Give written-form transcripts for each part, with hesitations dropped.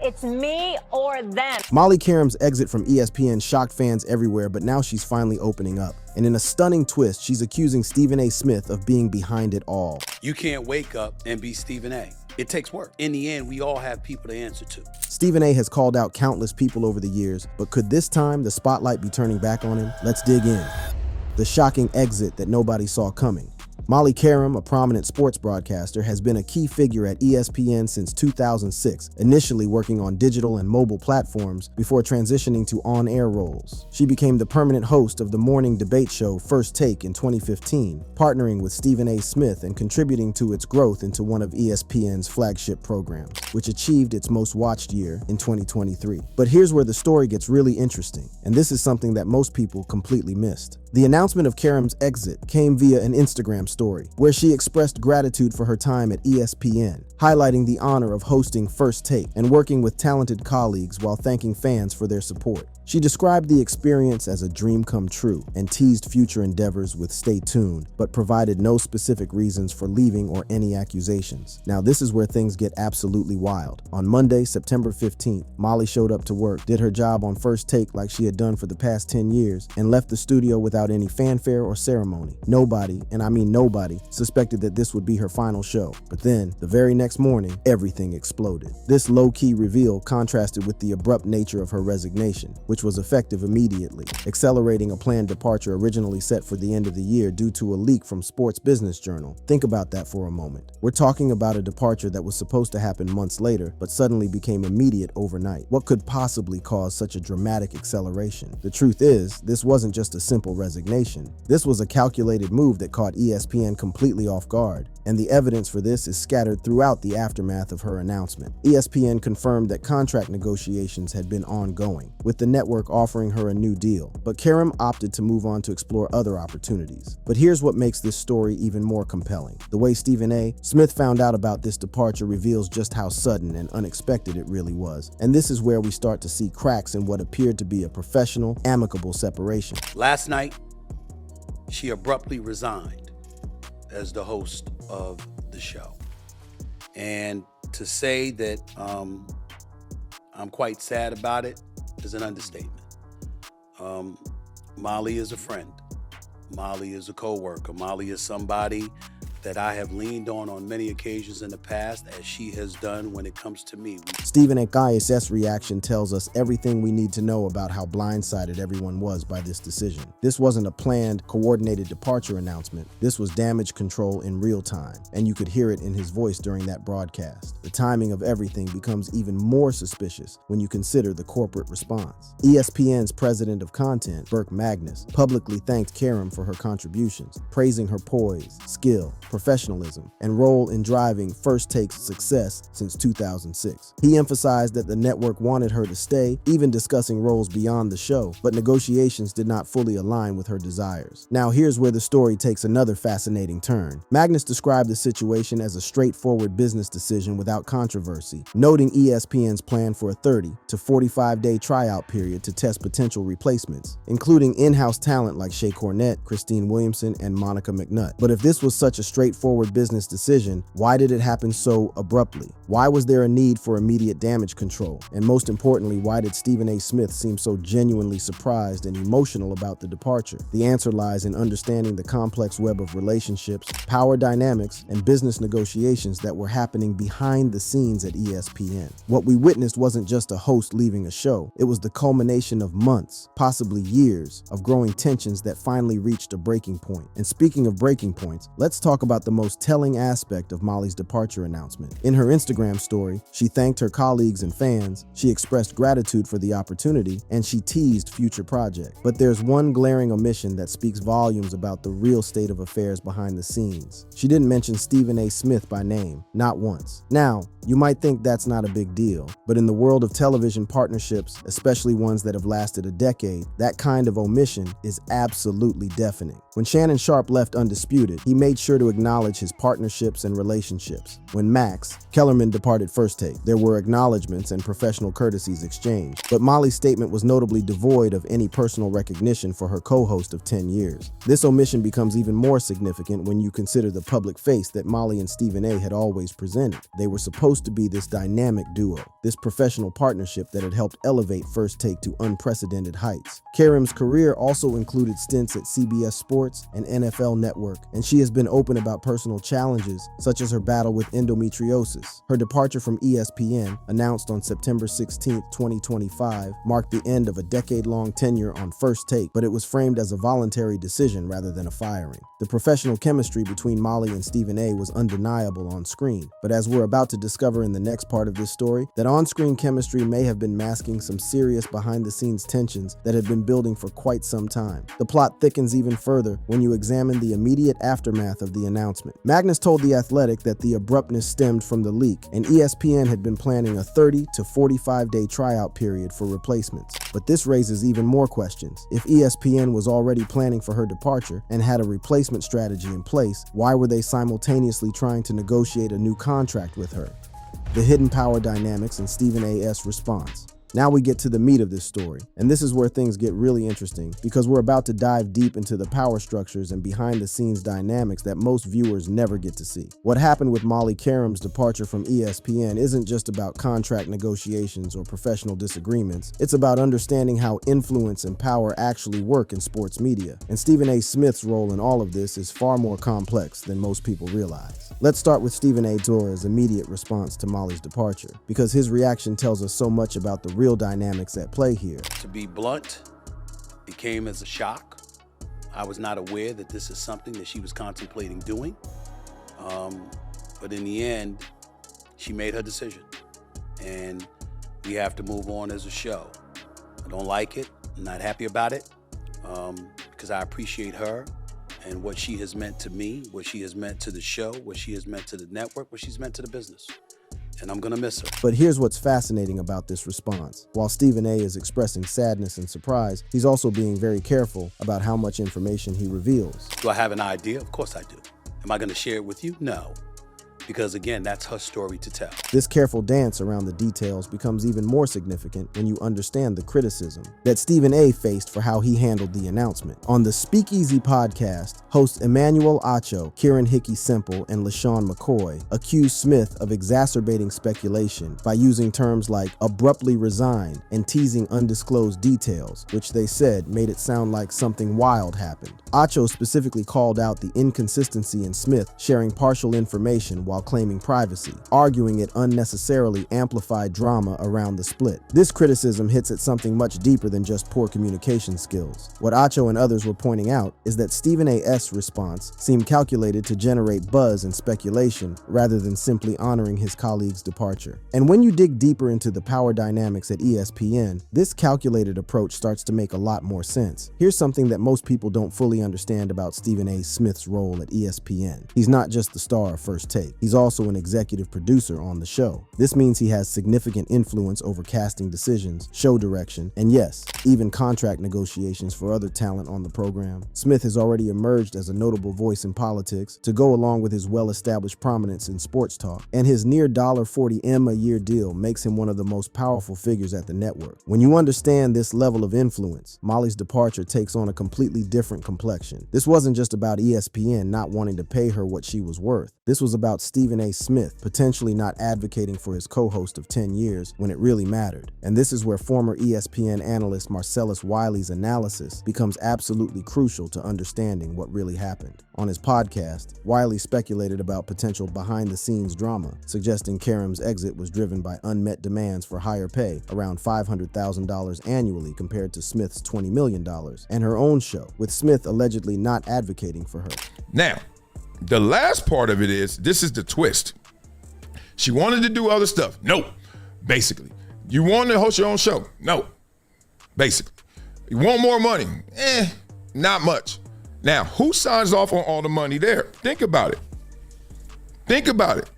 It's me or them. Molly Qerim's exit from ESPN shocked fans everywhere, but now she's finally opening up. And in a stunning twist, she's accusing Stephen A. Smith of being behind it all. You can't wake up and be Stephen A. It takes work. In the end, we all have people to answer to. Stephen A. has called out countless people over the years, but could this time the spotlight be turning back on him? Let's dig in. The shocking exit that nobody saw coming. Molly Qerim, a prominent sports broadcaster, has been a key figure at ESPN since 2006, initially working on digital and mobile platforms before transitioning to on-air roles. She became the permanent host of the morning debate show First Take in 2015, partnering with Stephen A. Smith and contributing to its growth into one of ESPN's flagship programs, which achieved its most watched year in 2023. But here's where the story gets really interesting, and this is something that most people completely missed. The announcement of Qerim's exit came via an Instagram story, where she expressed gratitude for her time at ESPN, highlighting the honor of hosting First Take and working with talented colleagues while thanking fans for their support. She described the experience as a dream come true and teased future endeavors with "stay tuned," but provided no specific reasons for leaving or any accusations. Now, this is where things get absolutely wild. On Monday, September 15th, Molly showed up to work, did her job on First Take like she had done for the past 10 years, and left the studio without any fanfare or ceremony. Nobody, and I mean nobody, suspected that this would be her final show. But then, the very next morning, everything exploded. This low-key reveal contrasted with the abrupt nature of her resignation, which was effective immediately, accelerating a planned departure originally set for the end of the year due to a leak from Sports Business Journal. Think about that for a moment. We're talking about a departure that was supposed to happen months later, but suddenly became immediate overnight. What could possibly cause such a dramatic acceleration? The truth is, this wasn't just a simple resignation. This was a calculated move that caught ESPN completely off guard, and the evidence for this is scattered throughout the aftermath of her announcement. ESPN confirmed that contract negotiations had been ongoing, with the network offering her a new deal, but Qerim opted to move on to explore other opportunities. But here's what makes this story even more compelling. The way Stephen A. Smith found out about this departure reveals just how sudden and unexpected it really was, and this is where we start to see cracks in what appeared to be a professional, amicable separation. Last night, she abruptly resigned as the host of the show. And to say that I'm quite sad about it is an understatement. Molly is a friend. Molly is a co-worker. Molly is somebody that I have leaned on many occasions in the past, as she has done when it comes to me. Stephen Akaye's reaction tells us everything we need to know about how blindsided everyone was by this decision. This wasn't a planned, coordinated departure announcement. This was damage control in real time, and you could hear it in his voice during that broadcast. The timing of everything becomes even more suspicious when you consider the corporate response. ESPN's president of content, Burke Magnus, publicly thanked Qerim for her contributions, praising her poise, skill, professionalism, and role in driving First Take's success since 2006. He emphasized that the network wanted her to stay, even discussing roles beyond the show, but negotiations did not fully align with her desires. Now here's where the story takes another fascinating turn. Magnus described the situation as a straightforward business decision without controversy, noting ESPN's plan for a 30 to 45-day tryout period to test potential replacements, including in-house talent like Shea Cornette, Christine Williamson, and Monica McNutt. But if this was such a straightforward business decision, why did it happen so abruptly? Why was there a need for immediate damage control? And most importantly, why did Stephen A. Smith seem so genuinely surprised and emotional about the departure? The answer lies in understanding the complex web of relationships, power dynamics, and business negotiations that were happening behind the scenes at ESPN. What we witnessed wasn't just a host leaving a show. It was the culmination of months, possibly years, of growing tensions that finally reached a breaking point. And speaking of breaking points, let's talk about the most telling aspect of Molly's departure announcement. In her Instagram story, she thanked her colleagues and fans, she expressed gratitude for the opportunity, and she teased future projects. But there's one glaring omission that speaks volumes about the real state of affairs behind the scenes. She didn't mention Stephen A. Smith by name, not once. Now, you might think that's not a big deal, but in the world of television partnerships, especially ones that have lasted a decade, that kind of omission is absolutely deafening. When Shannon Sharpe left Undisputed, he made sure to acknowledge acknowledge his partnerships and relationships. When Max Kellerman departed First Take, there were acknowledgments and professional courtesies exchanged, but Molly's statement was notably devoid of any personal recognition for her co-host of 10 years. This omission becomes even more significant when you consider the public face that Molly and Stephen A. had always presented. They were supposed to be this dynamic duo, this professional partnership that had helped elevate First Take to unprecedented heights. Qerim's career also included stints at CBS Sports and NFL Network, and she has been open about personal challenges, such as her battle with endometriosis. Her departure from ESPN, announced on September 16, 2025, marked the end of a decade-long tenure on First Take, but it was framed as a voluntary decision rather than a firing. The professional chemistry between Molly and Stephen A. was undeniable on screen, but as we're about to discover in the next part of this story, that on-screen chemistry may have been masking some serious behind-the-scenes tensions that had been building for quite some time. The plot thickens even further when you examine the immediate aftermath of the announcement. Magnus told The Athletic that the abruptness stemmed from the leak, and ESPN had been planning a 30 to 45-day tryout period for replacements. But this raises even more questions. If ESPN was already planning for her departure and had a replacement strategy in place, why were they simultaneously trying to negotiate a new contract with her? The hidden power dynamics and Stephen A.'s response. Now we get to the meat of this story, and this is where things get really interesting because we're about to dive deep into the power structures and behind-the-scenes dynamics that most viewers never get to see. What happened with Molly Qerim's departure from ESPN isn't just about contract negotiations or professional disagreements, it's about understanding how influence and power actually work in sports media, and Stephen A. Smith's role in all of this is far more complex than most people realize. Let's start with Stephen A. Dora's immediate response to Molly's departure, because his reaction tells us so much about the real dynamics at play here. To be blunt, it came as a shock. I was not aware that this is something that she was contemplating doing. But in the end, she made her decision. And we have to move on as a show. I don't like it. I'm not happy about it because I appreciate her and what she has meant to me, what she has meant to the show, what she has meant to the network, what she's meant to the business. And I'm gonna miss her. But here's what's fascinating about this response. While Stephen A. is expressing sadness and surprise, he's also being very careful about how much information he reveals. Do I have an idea? Of course I do. Am I gonna share it with you? No. Because again, that's her story to tell. This careful dance around the details becomes even more significant when you understand the criticism that Stephen A. faced for how he handled the announcement. On the Speakeasy podcast, hosts Emmanuel Acho, Kieran Hickey Semple, and LaShawn McCoy accused Smith of exacerbating speculation by using terms like abruptly resigned and teasing undisclosed details, which they said made it sound like something wild happened. Acho specifically called out the inconsistency in Smith sharing partial information while claiming privacy, arguing it unnecessarily amplified drama around the split. This criticism hits at something much deeper than just poor communication skills. What Acho and others were pointing out is that Stephen A.'s response seemed calculated to generate buzz and speculation rather than simply honoring his colleague's departure. And when you dig deeper into the power dynamics at ESPN, this calculated approach starts to make a lot more sense. Here's something that most people don't fully understand about Stephen A. Smith's role at ESPN. He's not just the star of First Take. He's also an executive producer on the show. This means he has significant influence over casting decisions, show direction, and yes, even contract negotiations for other talent on the program. Smith has already emerged as a notable voice in politics to go along with his well-established prominence in sports talk, and his near $40M a year deal makes him one of the most powerful figures at the network. When you understand this level of influence, Molly's departure takes on a completely different complexion. This wasn't just about ESPN not wanting to pay her what she was worth. This was about Stephen A. Smith potentially not advocating for his co-host of 10 years when it really mattered. And this is where former ESPN analyst Marcellus Wiley's analysis becomes absolutely crucial to understanding what really happened. On his podcast, Wiley speculated about potential behind-the-scenes drama, suggesting Qerim's exit was driven by unmet demands for higher pay, around $500,000 annually compared to Smith's $20 million, and her own show, with Smith allegedly not advocating for her. Now, the last part of it is, this is the twist. She wanted to do other stuff. No, basically. You wanted to host your own show? No, basically. You want more money? Not much. Now, who signs off on all the money there? Think about it. Think about it.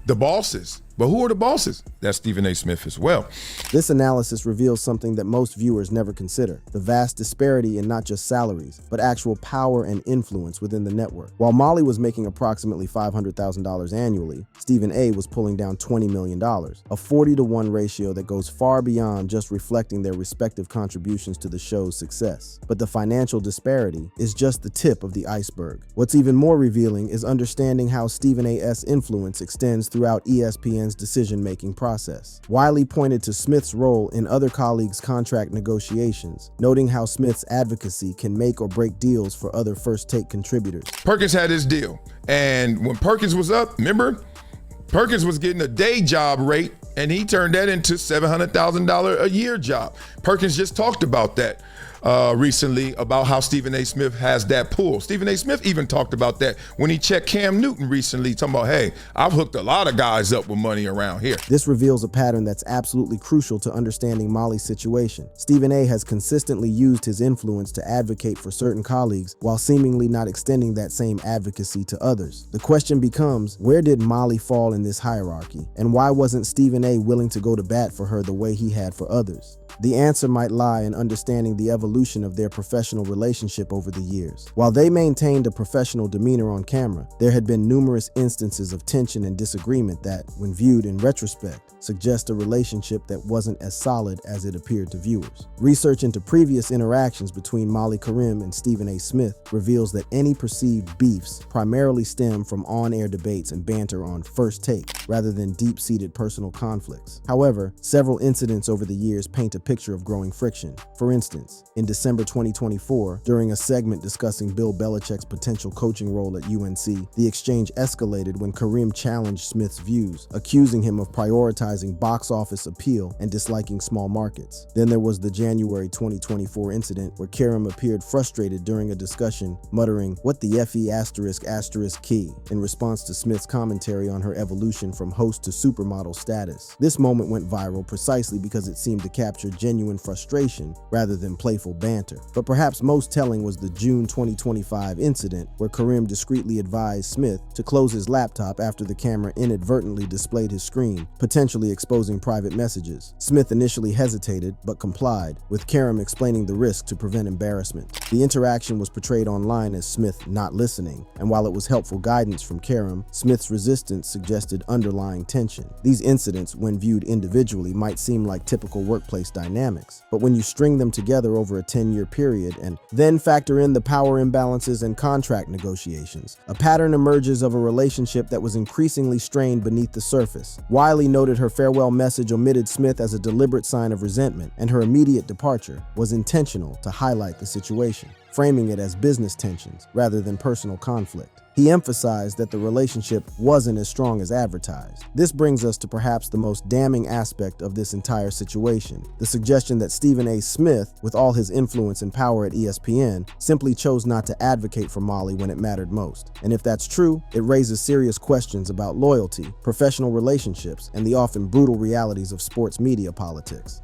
The bosses. But who are the bosses? That's Stephen A. Smith as well. This analysis reveals something that most viewers never consider: the vast disparity in not just salaries, but actual power and influence within the network. While Molly was making approximately $500,000 annually, Stephen A. was pulling down $20 million, a 40-to-1 ratio that goes far beyond just reflecting their respective contributions to the show's success. But the financial disparity is just the tip of the iceberg. What's even more revealing is understanding how Stephen A.'s influence extends throughout ESPN's decision-making process. Wiley pointed to Smith's role in other colleagues' contract negotiations, noting how Smith's advocacy can make or break deals for other first-take contributors. Perkins had his deal, and when Perkins was up, remember, Perkins was getting a day job rate, and he turned that into $700,000 a year job. Perkins just talked about that recently, about how Stephen A. Smith has that pull. Stephen A. Smith even talked about that when he checked Cam Newton recently, talking about, hey, I've hooked a lot of guys up with money around here. This reveals a pattern that's absolutely crucial to understanding Molly's situation. Stephen A. has consistently used his influence to advocate for certain colleagues while seemingly not extending that same advocacy to others. The question becomes, where did Molly fall in this hierarchy? And why wasn't Stephen A. willing to go to bat for her the way he had for others? The answer might lie in understanding the evolution of their professional relationship over the years. While they maintained a professional demeanor on camera, there had been numerous instances of tension and disagreement that, when viewed in retrospect, suggest a relationship that wasn't as solid as it appeared to viewers. Research into previous interactions between Molly Qerim and Stephen A. Smith reveals that any perceived beefs primarily stem from on-air debates and banter on first take, rather than deep-seated personal conflicts. However, several incidents over the years paint a picture of growing friction. For instance, in December 2024, during a segment discussing Bill Belichick's potential coaching role at UNC, the exchange escalated when Qerim challenged Smith's views, accusing him of prioritizing box office appeal and disliking small markets. Then there was the January 2024 incident where Qerim appeared frustrated during a discussion, muttering, "What the FE *** key," in response to Smith's commentary on her evolution from host to supermodel status. This moment went viral precisely because it seemed to capture genuine frustration rather than playful banter. But perhaps most telling was the June 2025 incident where Qerim discreetly advised Smith to close his laptop after the camera inadvertently displayed his screen, potentially exposing private messages. Smith initially hesitated, but complied, with Qerim explaining the risk to prevent embarrassment. The interaction was portrayed online as Smith not listening, and while it was helpful guidance from Qerim, Smith's resistance suggested underlying tension. These incidents, when viewed individually, might seem like typical workplace dynamics, but when you string them together over a 10-year period and then factor in the power imbalances and contract negotiations, a pattern emerges of a relationship that was increasingly strained beneath the surface. Wiley noted her farewell message omitted Smith as a deliberate sign of resentment, and her immediate departure was intentional to highlight the situation, framing it as business tensions rather than personal conflict. He emphasized that the relationship wasn't as strong as advertised. This brings us to perhaps the most damning aspect of this entire situation: the suggestion that Stephen A. Smith, with all his influence and power at ESPN, simply chose not to advocate for Molly when it mattered most. And if that's true, it raises serious questions about loyalty, professional relationships, and the often brutal realities of sports media politics.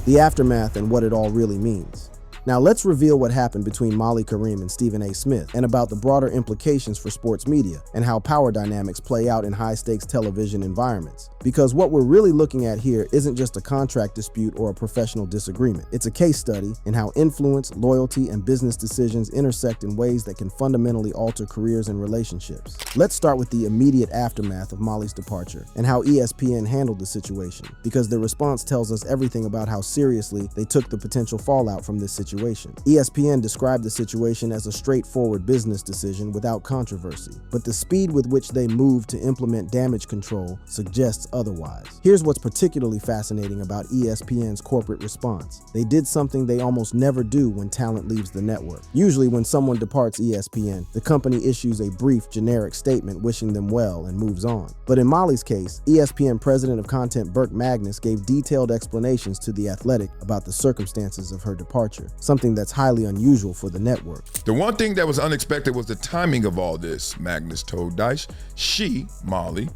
The aftermath and what it all really means. Now let's reveal what happened between Molly Qerim and Stephen A. Smith, and about the broader implications for sports media and how power dynamics play out in high-stakes television environments. Because what we're really looking at here isn't just a contract dispute or a professional disagreement. It's a case study in how influence, loyalty, and business decisions intersect in ways that can fundamentally alter careers and relationships. Let's start with the immediate aftermath of Molly's departure and how ESPN handled the situation, because their response tells us everything about how seriously they took the potential fallout from this situation. ESPN described the situation as a straightforward business decision without controversy, but the speed with which they moved to implement damage control suggests otherwise. Here's what's particularly fascinating about ESPN's corporate response. They did something they almost never do when talent leaves the network. Usually when someone departs ESPN, the company issues a brief, generic statement wishing them well and moves on. But in Molly's case, ESPN President of Content Burke Magnus gave detailed explanations to The Athletic about the circumstances of her departure, something that's highly unusual for the network. The one thing that was unexpected was the timing of all this, Magnus told Dice. She, Molly,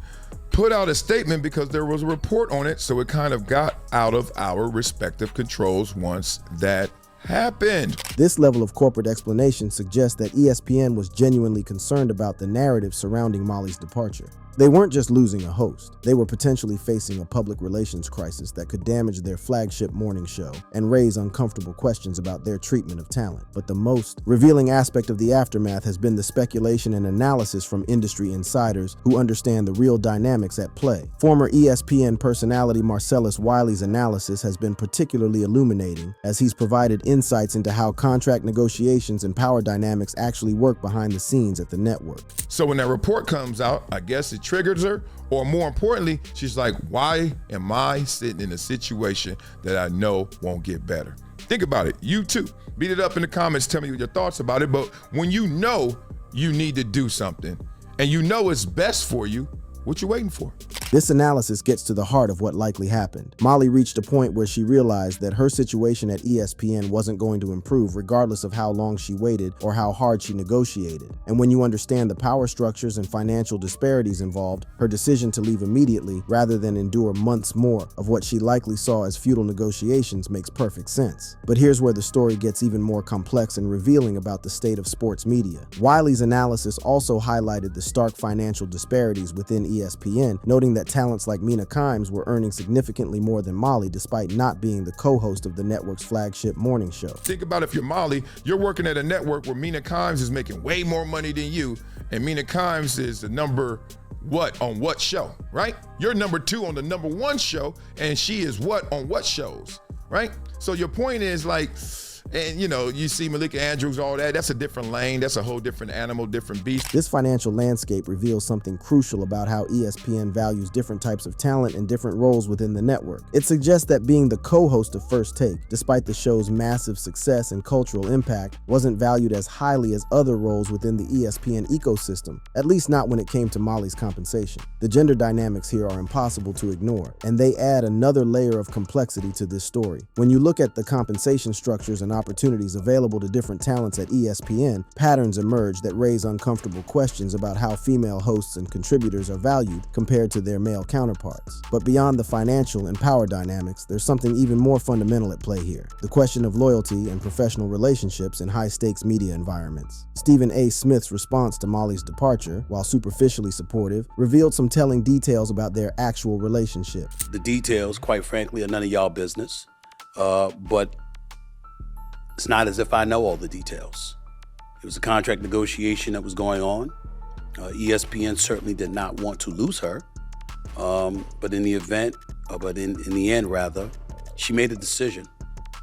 put out a statement because there was a report on it, so it kind of got out of our respective controls once that happened. This level of corporate explanation suggests that ESPN was genuinely concerned about the narrative surrounding Molly's departure. They weren't just losing a host. They were potentially facing a public relations crisis that could damage their flagship morning show and raise uncomfortable questions about their treatment of talent. But the most revealing aspect of the aftermath has been the speculation and analysis from industry insiders who understand the real dynamics at play. Former ESPN personality Marcellus Wiley's analysis has been particularly illuminating, as he's provided insights into how contract negotiations and power dynamics actually work behind the scenes at the network. So when that report comes out, I guess it triggers her, or more importantly, she's like, why am I sitting in a situation that I know won't get better? Think about it. You too. Beat it up in the comments. Tell me your thoughts about it. But when you know you need to do something and you know it's best for you, what you waiting for? This analysis gets to the heart of what likely happened. Molly reached a point where she realized that her situation at ESPN wasn't going to improve regardless of how long she waited or how hard she negotiated. And when you understand the power structures and financial disparities involved, her decision to leave immediately rather than endure months more of what she likely saw as futile negotiations makes perfect sense. But here's where the story gets even more complex and revealing about the state of sports media. Wiley's analysis also highlighted the stark financial disparities within ESPN, noting that talents like Mina Kimes were earning significantly more than Molly despite not being the co-host of the network's flagship morning show. Think about if you're Molly, you're working at a network where Mina Kimes is making way more money than you, and Mina Kimes is the number what on what show, right? You're number 2 on the number 1 show, and she is what on what shows, right? So your point is like, and you see Malika Andrews, all that, that's a different lane, that's a whole different animal, different beast. This financial landscape reveals something crucial about how ESPN values different types of talent and different roles within the network. It suggests that being the co-host of First Take, despite the show's massive success and cultural impact, wasn't valued as highly as other roles within the ESPN ecosystem, at least not when it came to Molly's compensation. The gender dynamics here are impossible to ignore, and they add another layer of complexity to this story. When you look at the compensation structures and opportunities available to different talents at ESPN, patterns emerge that raise uncomfortable questions about how female hosts and contributors are valued compared to their male counterparts. But beyond the financial and power dynamics, there's something even more fundamental at play here: the question of loyalty and professional relationships in high-stakes media environments. Stephen A. Smith's response to Molly's departure, while superficially supportive, revealed some telling details about their actual relationship. The details, quite frankly, are none of y'all business, but it's not as if I know all the details. It was a contract negotiation that was going on. ESPN certainly did not want to lose her, but in the end, rather, she made a decision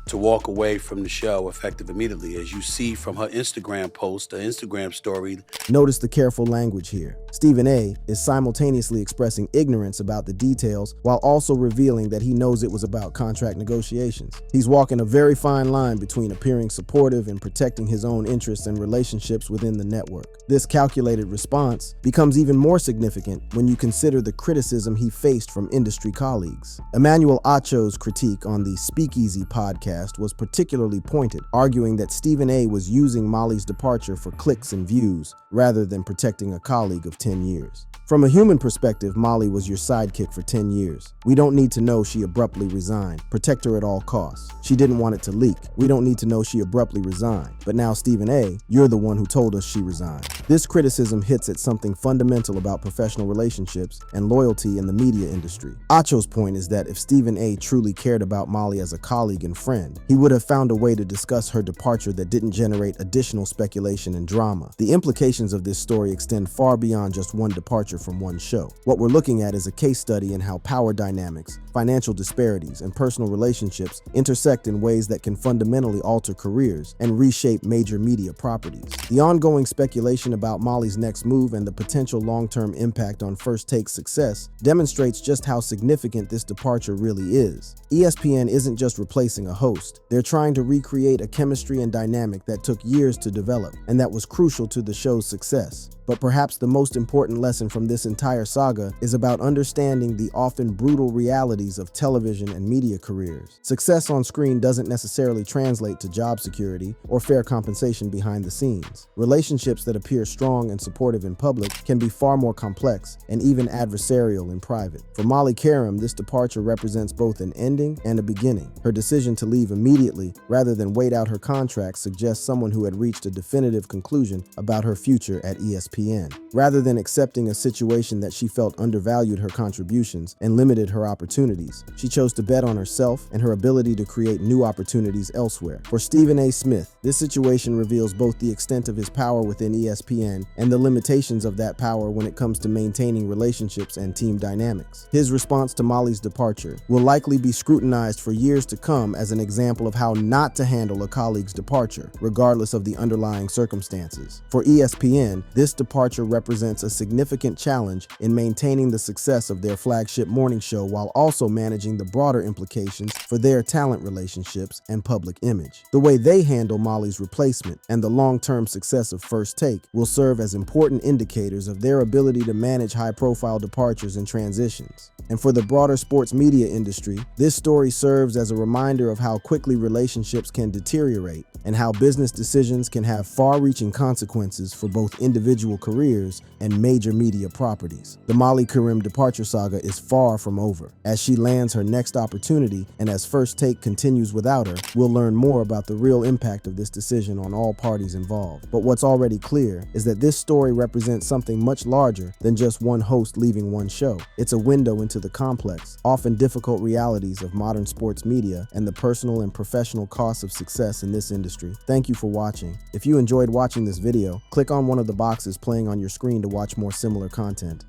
to walk away from the show effective immediately. As you see from her Instagram post, her Instagram story. Notice the careful language here. Stephen A. is simultaneously expressing ignorance about the details while also revealing that he knows it was about contract negotiations. He's walking a very fine line between appearing supportive and protecting his own interests and relationships within the network. This calculated response becomes even more significant when you consider the criticism he faced from industry colleagues. Emmanuel Acho's critique on the Speakeasy podcast was particularly pointed, arguing that Stephen A. was using Molly's departure for clicks and views rather than protecting a colleague of 10 years. From a human perspective, Molly was your sidekick for 10 years. We don't need to know she abruptly resigned. Protect her at all costs. She didn't want it to leak. We don't need to know she abruptly resigned. But now, Stephen A., you're the one who told us she resigned. This criticism hits at something fundamental about professional relationships and loyalty in the media industry. Acho's point is that if Stephen A. truly cared about Molly as a colleague and friend, he would have found a way to discuss her departure that didn't generate additional speculation and drama. The implications of this story extend far beyond just one departure from one show. What we're looking at is a case study in how power dynamics, financial disparities, and personal relationships intersect in ways that can fundamentally alter careers and reshape major media properties. The ongoing speculation about Molly's next move and the potential long-term impact on First Take's success demonstrates just how significant this departure really is. ESPN isn't just replacing a host. They're trying to recreate a chemistry and dynamic that took years to develop and that was crucial to the show's success. But perhaps the most important lesson from this entire saga is about understanding the often brutal realities of television and media careers. Success on screen doesn't necessarily translate to job security or fair compensation behind the scenes. Relationships that appear strong and supportive in public can be far more complex and even adversarial in private. For Molly Qerim, this departure represents both an ending and a beginning. Her decision to leave immediately rather than wait out her contract suggests someone who had reached a definitive conclusion about her future at ESPN. ESPN. Rather than accepting a situation that she felt undervalued her contributions and limited her opportunities, she chose to bet on herself and her ability to create new opportunities elsewhere. For Stephen A. Smith, this situation reveals both the extent of his power within ESPN and the limitations of that power when it comes to maintaining relationships and team dynamics. His response to Molly's departure will likely be scrutinized for years to come as an example of how not to handle a colleague's departure, regardless of the underlying circumstances. For ESPN, this departure represents a significant challenge in maintaining the success of their flagship morning show while also managing the broader implications for their talent relationships and public image. The way they handle Molly's replacement and the long-term success of First Take will serve as important indicators of their ability to manage high-profile departures and transitions. And for the broader sports media industry, this story serves as a reminder of how quickly relationships can deteriorate and how business decisions can have far-reaching consequences for both individual careers and major media properties. The Molly Qerim departure saga is far from over. As she lands her next opportunity and as First Take continues without her, we'll learn more about the real impact of this decision on all parties involved. But what's already clear is that this story represents something much larger than just one host leaving one show. It's a window into the complex, often difficult realities of modern sports media and the personal and professional costs of success in this industry. Thank you for watching. If you enjoyed watching this video, click on one of the boxes playing on your screen to watch more similar content.